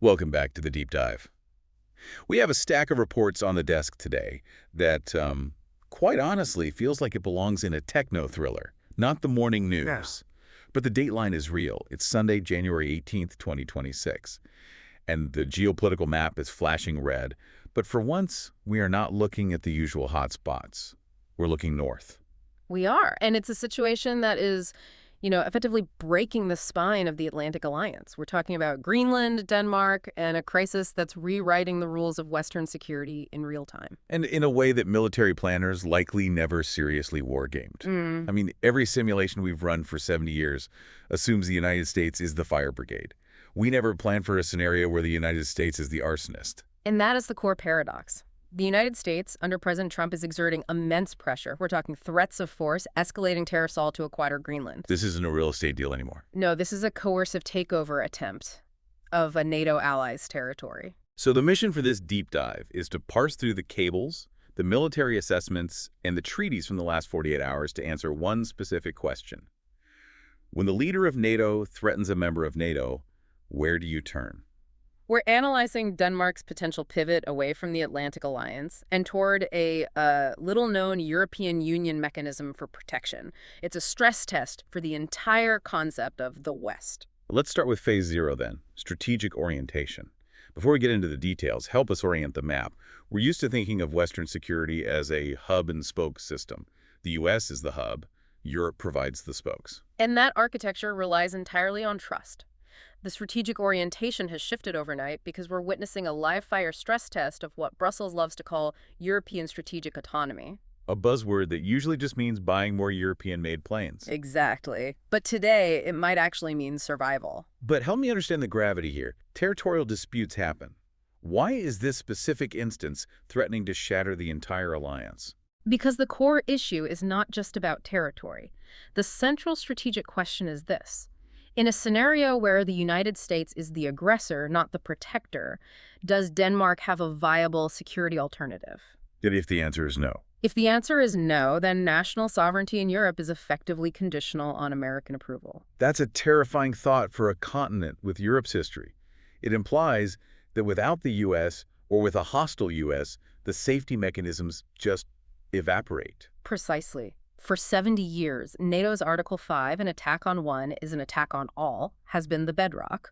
Welcome back to the Deep Dive. We have a stack of reports on the desk today that, quite honestly, feels like it belongs in a techno-thriller, not the morning Yeah. news. But the dateline is real. It's Sunday, January 18th, 2026. And the geopolitical map is flashing red. But for once, we are not looking at the usual hotspots. We're looking north. We are. And it's a situation that is, effectively breaking the spine of the Atlantic Alliance. We're talking about Greenland, Denmark, and a crisis that's rewriting the rules of Western security in real time. And in a way that military planners likely never seriously wargamed. I mean, every simulation we've run for 70 years assumes the United States is the fire brigade. We never planned for a scenario where the United States is the arsonist. And that is the core paradox. The United States, under President Trump, is exerting immense pressure. We're talking threats of force, escalating terror assault to acquire Greenland. This isn't a real estate deal anymore. No, this is a coercive takeover attempt of a NATO ally's territory. So the mission for this deep dive is to parse through the cables, the military assessments, and the treaties from the last 48 hours to answer one specific question. When the leader of NATO threatens a member of NATO, where do you turn? We're analyzing Denmark's potential pivot away from the Atlantic Alliance and toward a little-known European Union mechanism for protection. It's a stress test for the entire concept of the West. Let's start with phase 0 then, strategic orientation. Before we get into the details, help us orient the map. We're used to thinking of Western security as a hub-and-spoke system. The U.S. is the hub. Europe provides the spokes. And that architecture relies entirely on trust. The strategic orientation has shifted overnight because we're witnessing a live-fire stress test of what Brussels loves to call European strategic autonomy. A buzzword that usually just means buying more European-made planes. Exactly. But today, it might actually mean survival. But help me understand the gravity here. Territorial disputes happen. Why is this specific instance threatening to shatter the entire alliance? Because the core issue is not just about territory. The central strategic question is this. In a scenario where the United States is the aggressor, not the protector, does Denmark have a viable security alternative? And if the answer is no? If the answer is no, then national sovereignty in Europe is effectively conditional on American approval. That's a terrifying thought for a continent with Europe's history. It implies that without the U.S. or with a hostile U.S., the safety mechanisms just evaporate. Precisely. For 70 years, NATO's Article 5, an attack on one is an attack on all, has been the bedrock.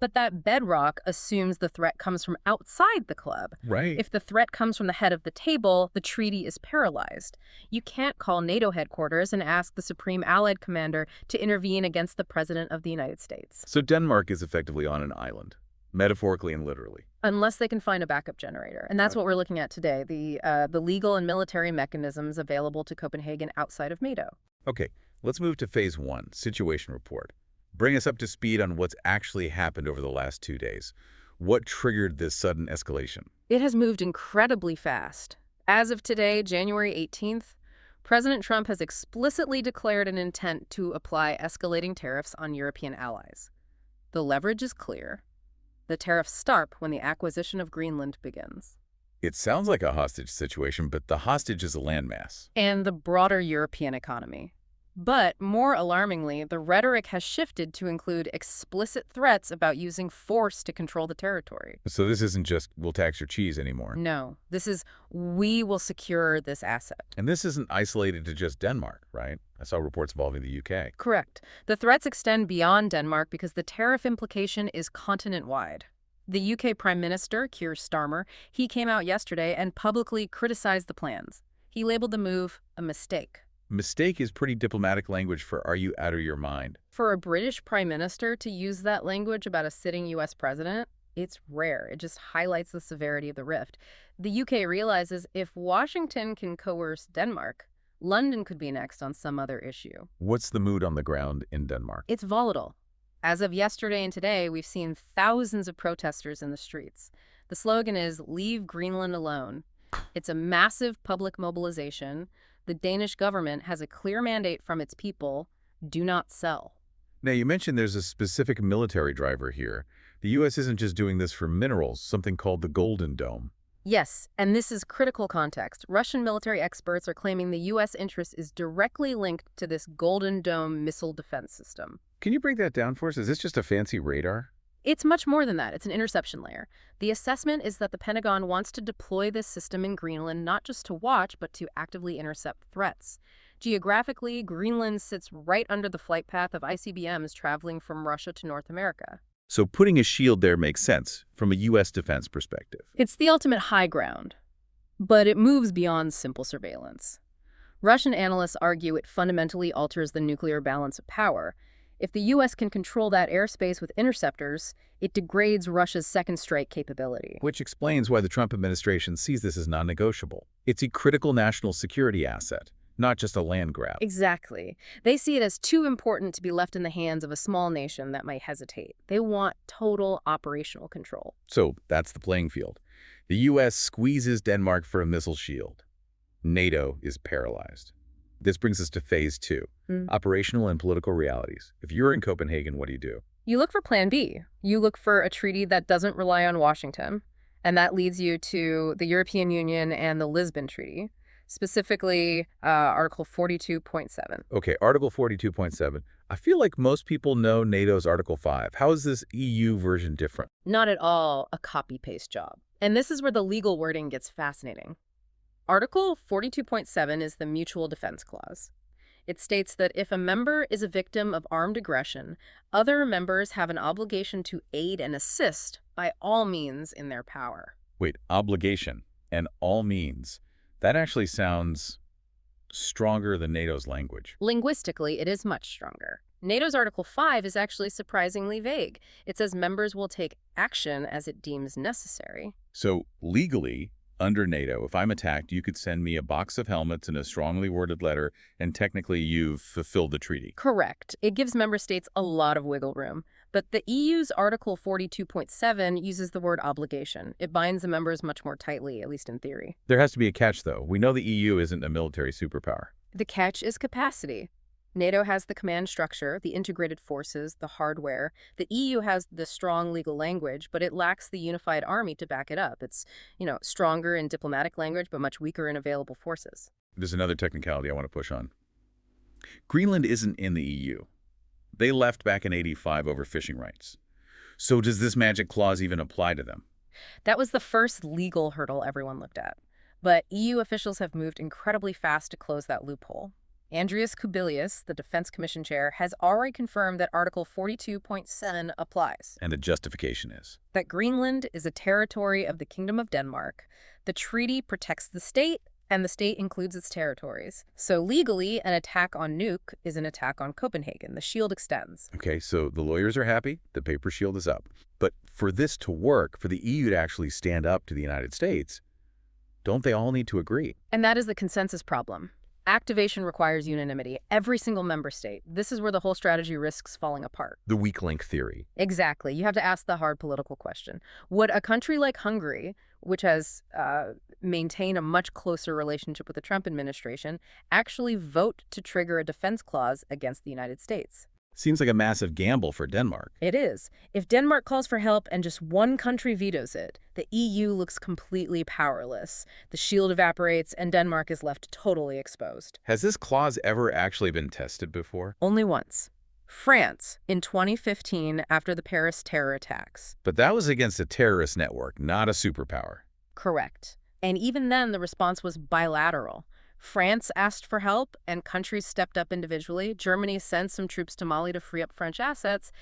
But that bedrock assumes the threat comes from outside the club. Right. If the threat comes from the head of the table, the treaty is paralyzed. You can't call NATO headquarters and ask the Supreme Allied Commander to intervene against the President of the United States. So Denmark is effectively on an island, metaphorically and literally. Unless they can find a backup generator. And that's what we're looking at today, the legal and military mechanisms available to Copenhagen outside of NATO. Okay, let's move to phase 1, situation report. Bring us up to speed on what's actually happened over the last 2 days. What triggered this sudden escalation? It has moved incredibly fast. As of today, January 18th, President Trump has explicitly declared an intent to apply escalating tariffs on European allies. The leverage is clear. The tariffs start when the acquisition of Greenland begins. It sounds like a hostage situation, but the hostage is a landmass. And the broader European economy. But, more alarmingly, the rhetoric has shifted to include explicit threats about using force to control the territory. So this isn't just, we'll tax your cheese anymore. No, this is, we will secure this asset. And this isn't isolated to just Denmark, right? I saw reports involving the UK. Correct. The threats extend beyond Denmark because the tariff implication is continent-wide. The UK Prime Minister, Keir Starmer, he came out yesterday and publicly criticized the plans. He labeled the move a mistake. Mistake is pretty diplomatic language for are you out of your mind? For a British Prime Minister to use that language about a sitting U.S. president, it's rare. It just highlights the severity of the rift. The UK realizes if Washington can coerce Denmark, London could be next on some other issue. What's the mood on the ground in Denmark? It's volatile. As of yesterday and today, we've seen thousands of protesters in the streets. The slogan is, "Leave Greenland alone." It's a massive public mobilization. The Danish government has a clear mandate from its people: do not sell. Now, you mentioned there's a specific military driver here. The U.S. isn't just doing this for minerals, something called the Golden Dome. Yes, and this is critical context. Russian military experts are claiming the U.S. interest is directly linked to this Golden Dome missile defense system. Can you break that down for us? Is this just a fancy radar? It's much more than that. It's an interception layer. The assessment is that the Pentagon wants to deploy this system in Greenland not just to watch, but to actively intercept threats. Geographically, Greenland sits right under the flight path of ICBMs traveling from Russia to North America. So putting a shield there makes sense from a U.S. defense perspective. It's the ultimate high ground, but it moves beyond simple surveillance. Russian analysts argue it fundamentally alters the nuclear balance of power. If the U.S. can control that airspace with interceptors, it degrades Russia's second strike capability. Which explains why the Trump administration sees this as non-negotiable. It's a critical national security asset, not just a land grab. Exactly. They see it as too important to be left in the hands of a small nation that might hesitate. They want total operational control. So that's the playing field. The U.S. squeezes Denmark for a missile shield. NATO is paralyzed. This brings us to phase 2, operational and political realities. If you're in Copenhagen, what do? You look for Plan B. You look for a treaty that doesn't rely on Washington, and that leads you to the European Union and the Lisbon Treaty, specifically Article 42.7. Okay, Article 42.7. I feel like most people know NATO's Article 5. How is this EU version different? Not at all a copy-paste job. And this is where the legal wording gets fascinating. Article 42.7 is the Mutual Defense Clause. It states that if a member is a victim of armed aggression, other members have an obligation to aid and assist by all means in their power. Wait, obligation and all means. That actually sounds stronger than NATO's language. Linguistically, it is much stronger. NATO's Article 5 is actually surprisingly vague. It says members will take action as it deems necessary. So legally, under NATO, if I'm attacked, you could send me a box of helmets and a strongly worded letter, and technically you've fulfilled the treaty. Correct. It gives member states a lot of wiggle room. But the EU's Article 42.7 uses the word obligation. It binds the members much more tightly, at least in theory. There has to be a catch, though. We know the EU isn't a military superpower. The catch is capacity. NATO has the command structure, the integrated forces, the hardware. The EU has the strong legal language, but it lacks the unified army to back it up. It's, stronger in diplomatic language, but much weaker in available forces. There's another technicality I want to push on. Greenland isn't in the EU. They left back in '85 over fishing rights. So does this magic clause even apply to them? That was the first legal hurdle everyone looked at. But EU officials have moved incredibly fast to close that loophole. Andrius Kubilius, the Defense Commission chair, has already confirmed that Article 42.7 applies. And the justification is? That Greenland is a territory of the Kingdom of Denmark. The treaty protects the state, and the state includes its territories. So legally, an attack on Nuuk is an attack on Copenhagen. The shield extends. Okay, so the lawyers are happy, the paper shield is up. But for this to work, for the EU to actually stand up to the United States, don't they all need to agree? And that is the consensus problem. Activation requires unanimity. Every single member state. This is where the whole strategy risks falling apart. The weak link theory. Exactly. You have to ask the hard political question. Would a country like Hungary, which has maintained a much closer relationship with the Trump administration, actually vote to trigger a defense clause against the United States? Seems like a massive gamble for Denmark. It is. If Denmark calls for help and just one country vetoes it, the EU looks completely powerless. The shield evaporates and Denmark is left totally exposed. Has this clause ever actually been tested before? Only once. France, in 2015, after the Paris terror attacks. But that was against a terrorist network, not a superpower. Correct. And even then, the response was bilateral. France asked for help, and countries stepped up individually. Germany sent some troops to Mali to free up French assets.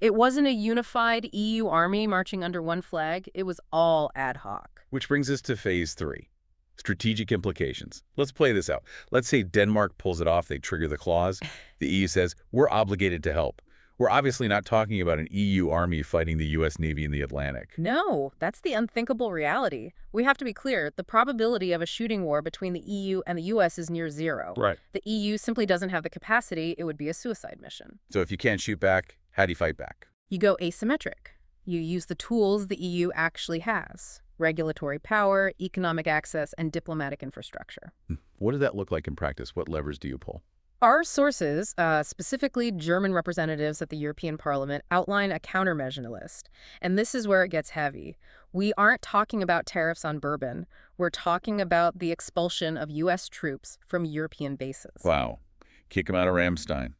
It wasn't a unified EU army marching under one flag. It was all ad hoc. Which brings us to phase 3, strategic implications. Let's play this out. Let's say Denmark pulls it off, they trigger the clause. The EU says, we're obligated to help. We're obviously not talking about an EU army fighting the U.S. Navy in the Atlantic. No, that's the unthinkable reality. We have to be clear, the probability of a shooting war between the EU and the U.S. is near zero. Right. The EU simply doesn't have the capacity. It would be a suicide mission. So if you can't shoot back, how do you fight back? You go asymmetric. You use the tools the EU actually has: regulatory power, economic access, and diplomatic infrastructure. What does that look like in practice? What levers do you pull? Our sources, specifically German representatives at the European Parliament, outline a countermeasure list. And this is where it gets heavy. We aren't talking about tariffs on bourbon. We're talking about the expulsion of U.S. troops from European bases. Wow. Kick them out of Ramstein,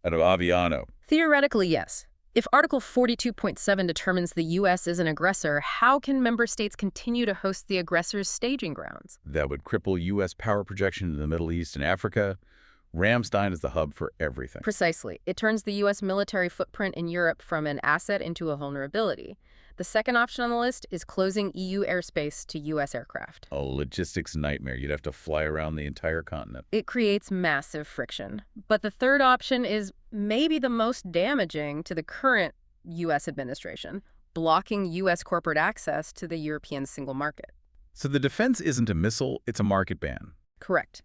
out of Aviano. Theoretically, yes. If Article 42.7 determines the U.S. is an aggressor, how can member states continue to host the aggressor's staging grounds? That would cripple U.S. power projection in the Middle East and Africa. Ramstein is the hub for everything. Precisely. It turns the U.S. military footprint in Europe from an asset into a vulnerability. The second option on the list is closing EU airspace to U.S. aircraft. A logistics nightmare. You'd have to fly around the entire continent. It creates massive friction. But the third option is maybe the most damaging to the current U.S. administration, blocking U.S. corporate access to the European single market. So the defense isn't a missile, it's a market ban. Correct.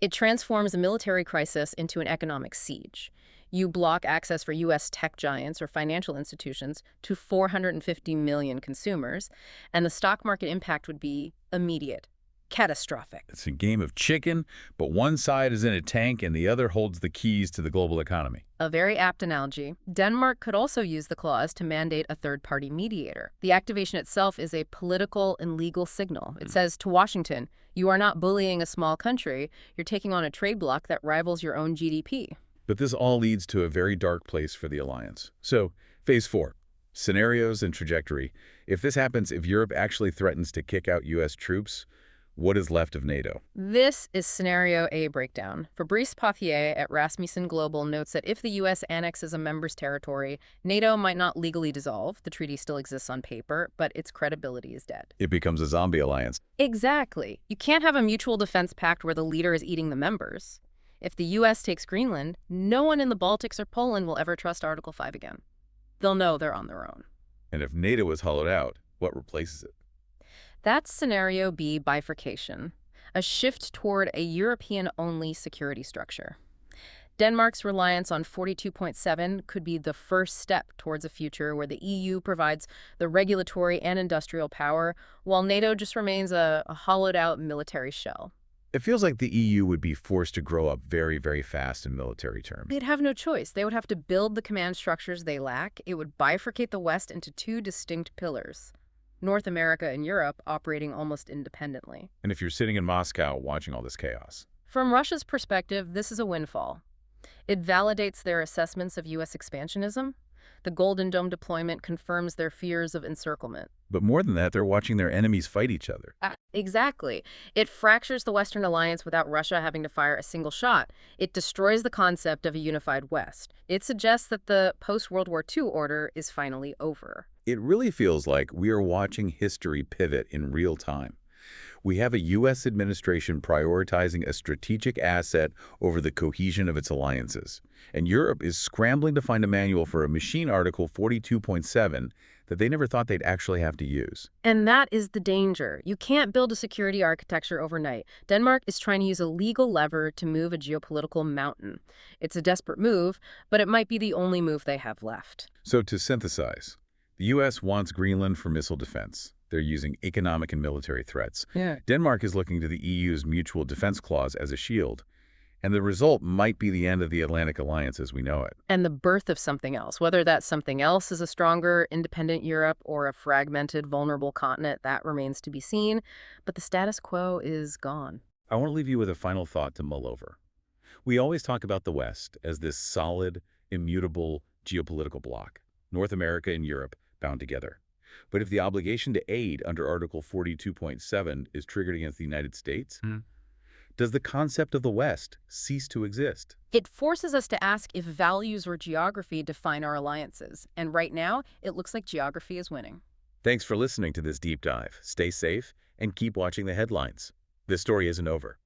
It transforms a military crisis into an economic siege. You block access for U.S. tech giants or financial institutions to 450 million consumers, and the stock market impact would be immediate, catastrophic. It's a game of chicken, but one side is in a tank and the other holds the keys to the global economy. A very apt analogy. Denmark could also use the clause to mandate a third-party mediator. The activation itself is a political and legal signal. It says to Washington, you are not bullying a small country, you're taking on a trade bloc that rivals your own GDP. But this all leads to a very dark place for the alliance. So, Phase 4. Scenarios and trajectory. If this happens, if Europe actually threatens to kick out U.S. troops, what is left of NATO? This is Scenario A breakdown. Fabrice Pothier at Rasmussen Global notes that if the U.S. annexes a member's territory, NATO might not legally dissolve. The treaty still exists on paper, but its credibility is dead. It becomes a zombie alliance. Exactly. You can't have a mutual defense pact where the leader is eating the members. If the U.S. takes Greenland, no one in the Baltics or Poland will ever trust Article 5 again. They'll know they're on their own. And if NATO is hollowed out, what replaces it? That's Scenario B bifurcation, a shift toward a European-only security structure. Denmark's reliance on 42.7 could be the first step towards a future where the EU provides the regulatory and industrial power, while NATO just remains a hollowed-out military shell. It feels like the EU would be forced to grow up very, very fast in military terms. They'd have no choice. They would have to build the command structures they lack. It would bifurcate the West into two distinct pillars, North America and Europe operating almost independently. And if you're sitting in Moscow watching all this chaos? From Russia's perspective, this is a windfall. It validates their assessments of U.S. expansionism. The Golden Dome deployment confirms their fears of encirclement. But more than that, they're watching their enemies fight each other. Exactly. It fractures the Western alliance without Russia having to fire a single shot. It destroys the concept of a unified West. It suggests that the post-World War II order is finally over. It really feels like we are watching history pivot in real time. We have a U.S. administration prioritizing a strategic asset over the cohesion of its alliances. And Europe is scrambling to find a manual for a machine Article 42.7 that they never thought they'd actually have to use. And that is the danger. You can't build a security architecture overnight. Denmark is trying to use a legal lever to move a geopolitical mountain. It's a desperate move, but it might be the only move they have left. So to synthesize, the U.S. wants Greenland for missile defense. They're using economic and military threats. Denmark is looking to the EU's mutual defense clause as a shield. And the result might be the end of the Atlantic Alliance as we know it. And the birth of something else. Whether that something else is a stronger, independent Europe or a fragmented, vulnerable continent, that remains to be seen. But the status quo is gone. I want to leave you with a final thought to mull over. We always talk about the West as this solid, immutable geopolitical bloc, North America and Europe bound together. But if the obligation to aid under Article 42.7 is triggered against the United States, does the concept of the West cease to exist? It forces us to ask if values or geography define our alliances. And right now, it looks like geography is winning. Thanks for listening to this deep dive. Stay safe and keep watching the headlines. This story isn't over.